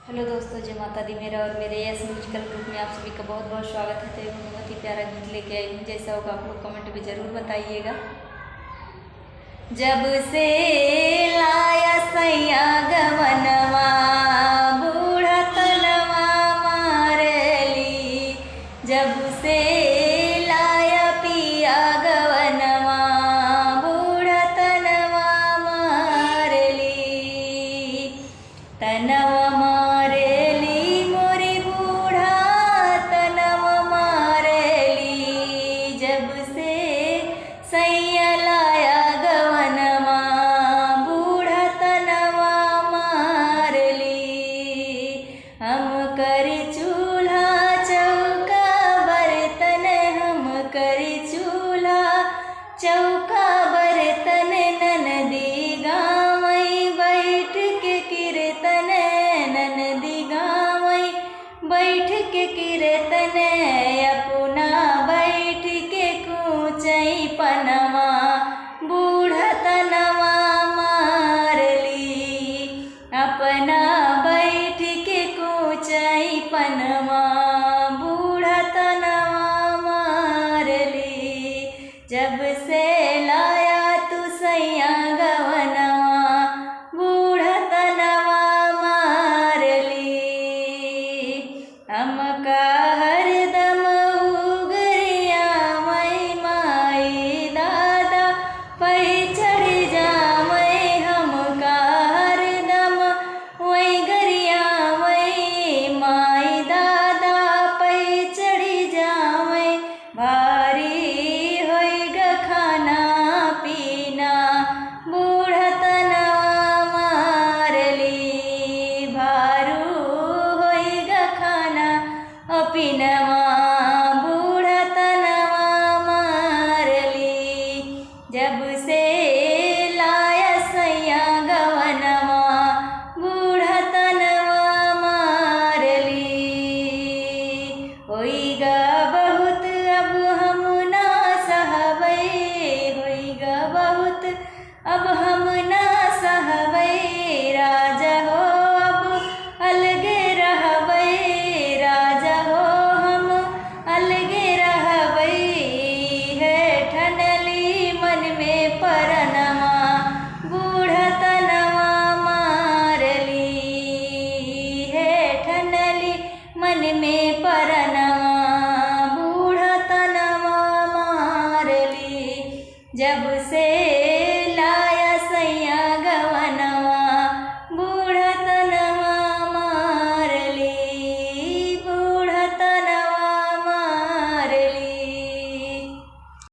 Hello दोस्तों, जय माता दी। मेरा और मेरे यस म्यूजिकल ग्रुप में आप सभी का बहुत बहुत स्वागत है। तो एक बहुत ही प्यारा गीत लेके आई हूँ। जैसा होगा आप लोग कमेंट में ज़रूर बताइएगा। जब से लाया सैया गवनवा बूढ़ा तनवा मारली, जब से लाया पिया गवनवा बूढ़ा तनवा मारली, तनवा चौका बर्तन ननदी गावई बैठ के कीर्तन, ननदी गावई बैठ के कीर्तन, अपना बैठ के कूचई पनवा बूढ़ा तनवा मारली, अपना बैठ के कूचई पनवा बूढ़ा तनवा मारली, जब से लाया तू सैया गवनवा बूढ़ा तनवा मारली, हमका हरदम उगरिया मई माई दादा पै चढ़ जामई, हमका हरदम वही गरिया मई माई दादा पै चढ़ जामई, भारी खाना पीना बूढ़ा तनवा मारली, भारू होइगा खाना पीनवा बूढ़ा तनवा मारली, जब से लाया सैया गवनवा बूढ़ा तनवा मारली, होइगा बहुत अब हम ना सहबै, होइगा बहुत अब हम ना सहबै, राजा हो अब अलगे रहबै, राजा हो हम अलगे रहबै, है ठनली मन में परनवा बूढ़ा तनवा मारली, है ठनली मन में परनवा